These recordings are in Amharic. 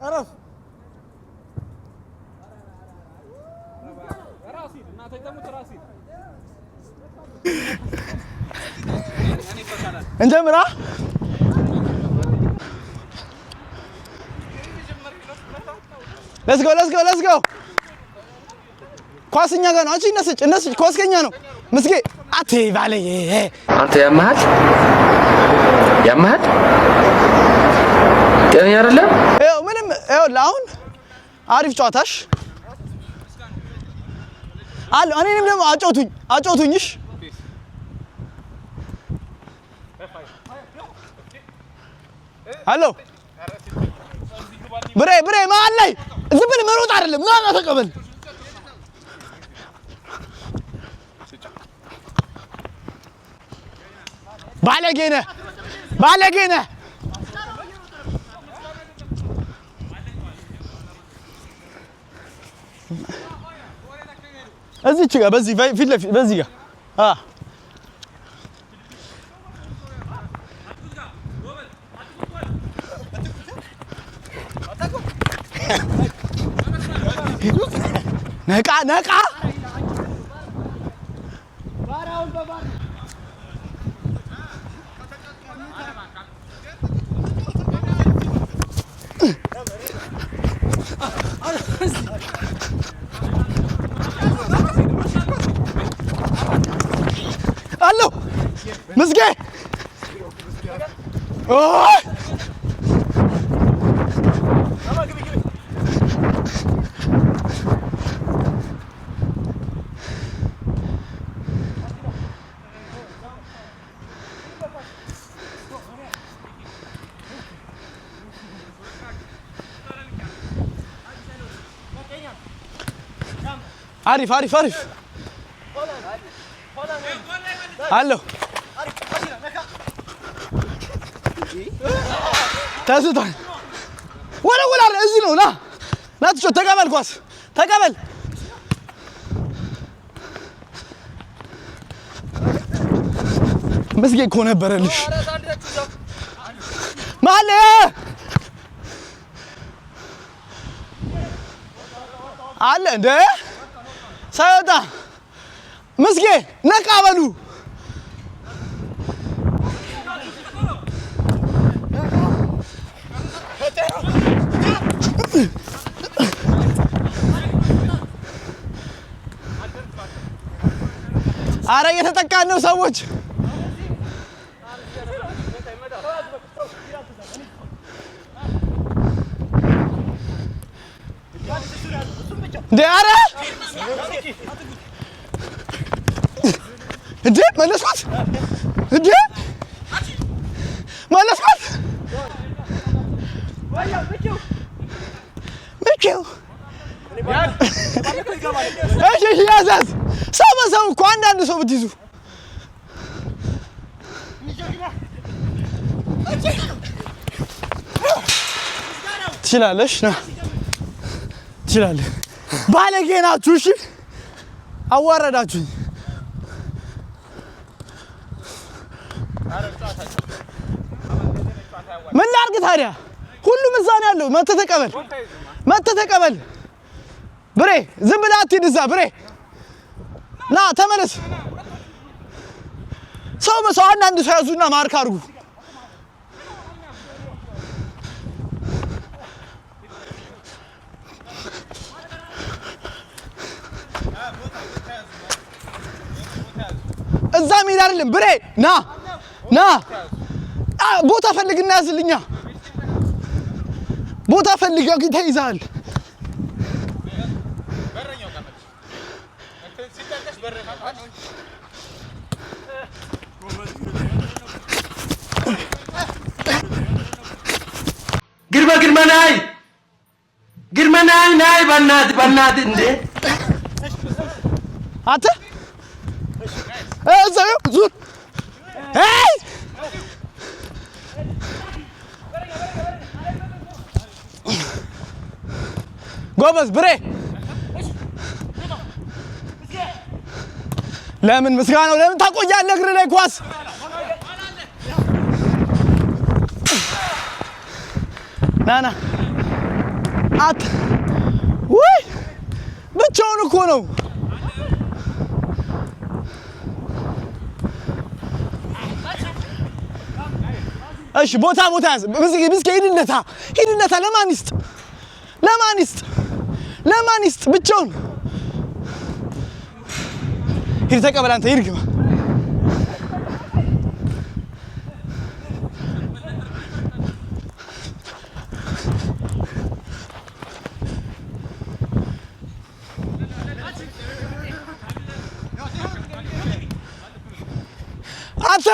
عرف راسي ما تقدموا راسي እንጀምራ let's go ኳስኛ ጋር ነው አንቺ እነስጭ ኳስከኛ ነው ምስጌ አቴ ባለዬ አንተ ያማህል ጤነኛ አይደለም ይኸው ምንም ይኸው አሁን አሪፍ ጨዋታሽ አለ እኔንም ደግሞ አጫውቱኝሽ هلو بري ما علي زبل مروط አይደለም ና ተቀበል ባለጌነ እዚች ጋር በዚህ ፊት ለፊት በዚህ ጋር ነቃ ባራውን በባር አሎ ምስጌ عارف الو تاسوتان ولا እዚህ ነው ና ትጮህ ተቀበል ኳስ ተቀበል መስጌ እኮ ነበረልሽ ማለ አለ እንደ ሳይወጣ መስጌ ነቃ በሉ አረ እየተጠቃን ነው ሰዎች እንዴ አረ እንዴ መለስኩት ምኪው እሺ ያዛዝ ሰው እኮ አንዳንድ ሰው ብትይዙ ትችላለሽ ና ትችላለህ ባለጌ ናችሁ እሺ አዋረዳችሁኝ ምን ላድርግ ታዲያ ሁሉም እዛ ነው ያለው መተህ ተቀበል ብሬ ዝም ብለህ አትሂድ እዛ ብሬ ና ተመለስ ሰው አንዳንድ ሰው ያዙና ማርክ አድርጉ እዛ ሜዳ አይደለም ብሬ ና ቦታ ፈልግና ያዝልኛ ቦታ ፈልግ ተይዛል ግርመናይ ናይ ባናት እንዴ አተ እዛው ዙር አይ ጎበዝ ብሬ ለምን ምስጋናው ለምን ታቆያለህ እግር ላይ ኳስ ና አት ወይ ብቻውን እኮ ነው። እሺ ቦታ ያዝ። ምስኪ ሂድለታ ለማን ይስጥ ብቻውን ሂድ ተቀበል አንተ ሂድ ግባ አንተ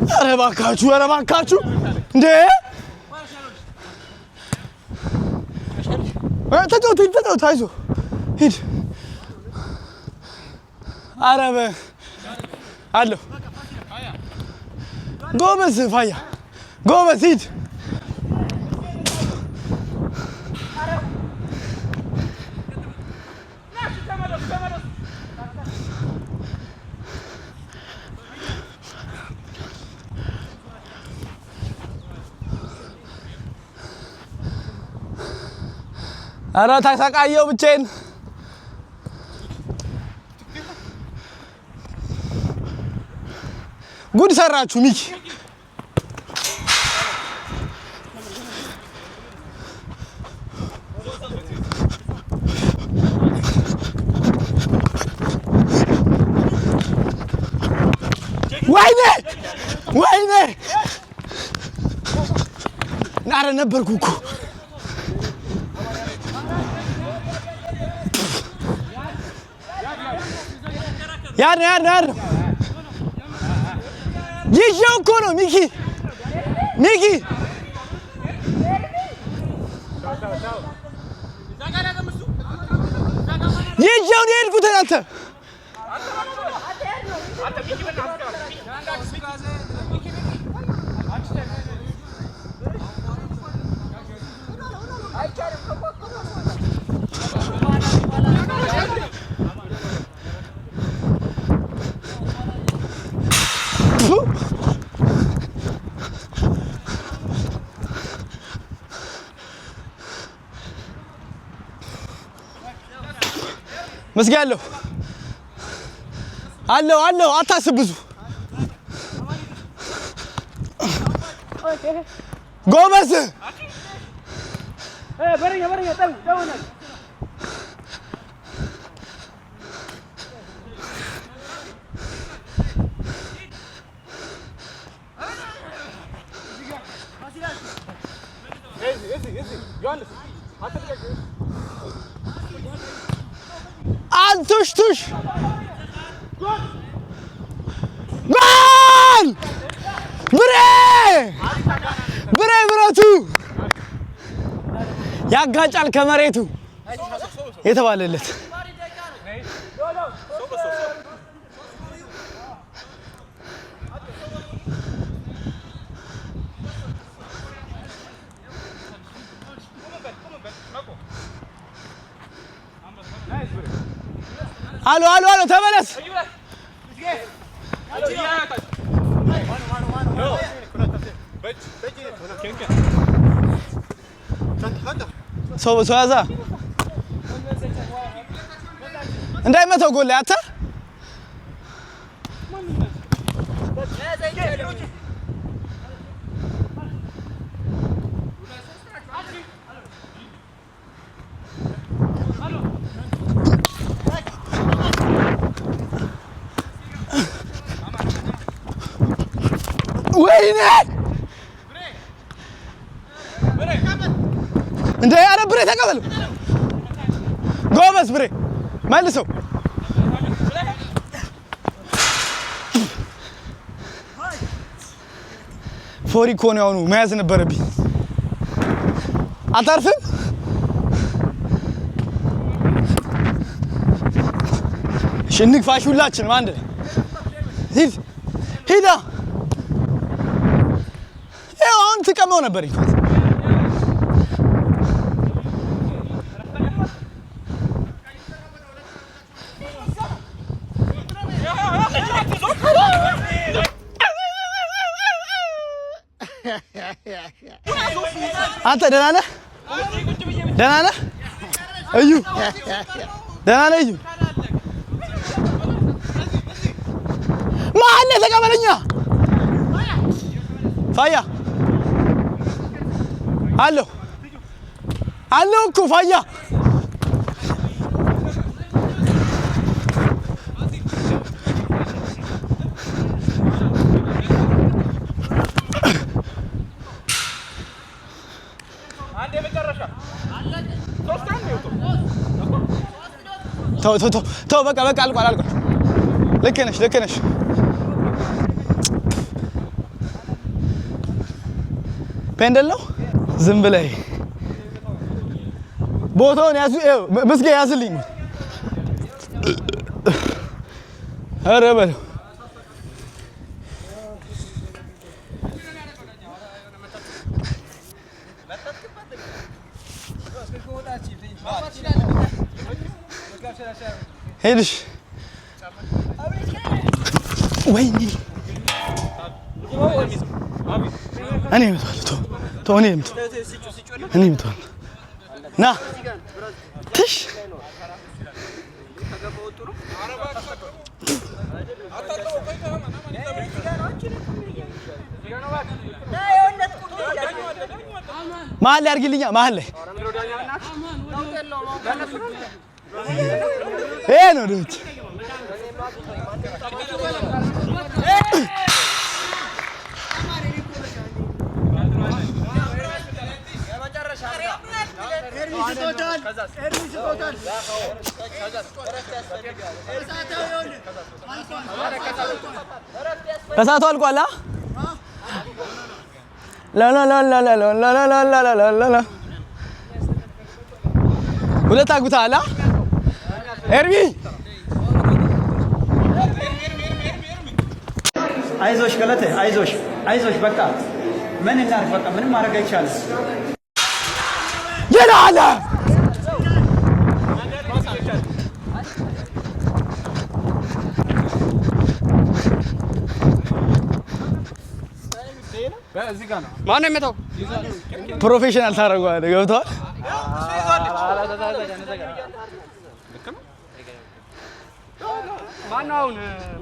ኧረ እባካችሁ እንዴ ተጫወት አይዞህ ሂድ ኧረ አለሁ ጎበዝ ፋያ ጎበዝ ሂድ ኧረ ተሰቃየሁ ብቻዬን ጉድ ሰራችሁ ሚኪ ወይኔ ኧረ ነበርኩ እኮ ያር ይዤው እኮ ነው ሚኪ ይዤው ነው የሄድኩት አንተ መስጊያለሁ አለው አታስብ ብዙ ጎበዝ አንቱሽ ጎል ብረቱ ያጋጫል ከመሬቱ የተባለለት አሎ ተመለስ ሰው ያዛ እንዳይመታው ጎል ላይ አታ ወይኔ እንደ ኧረ ብሬ ተቀበል ጎበዝ ብሬ መልሰው ፎሪ እኮ ነው ያሁኑ መያዝ ነበረብኝ አታርፍም እሺ እንግፋሽ ሁላችንም አንድ ሂዳ አሁን ትቀመው ነበር ይፋት አንተ ደህና ነህ? ደህና ነህ? እዩ ደህና ነህ? እዩ ማለ ተቀበለኛ ፋያ አሎ አሎ እኮ ፋያ ተው በቃ አልቋል። ልክ ነሽ ፔንደል ነው። ዝም ብለህ ቦታውን ያዙ። ምስጌ ያዝልኝ። ኧረ በለው ሄድሽ ወይኔ እኔ እመጣለሁ። ና ትሽ መሀል ላይ አድርጊልኛ። መሀል ላይ ይሄ ነው ዱት ከሰዓቱ አልቋል። ሁለት አግብተሃል ኤርሚ? አይዞሽ ገለቴ አይዞሽ በቃ ምን እናድርግ? በቃ ምንም ማድረግ አይቻልም። የላለ ማነው የመታው? ፕሮፌሽናል ታደርገዋለህ። ገብቶሃል? ማነው አሁን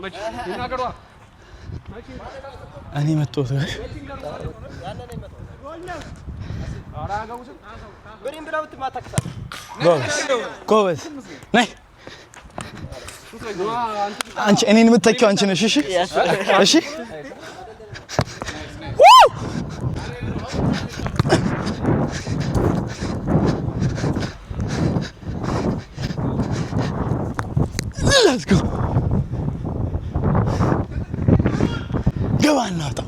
መች ይናገሯ? እኔ መጥቶት ጎበዝ ነይ። አንቺ እኔን የምትተኪው አንቺ ነሽ። እሺ let's go ገባ እናውጣው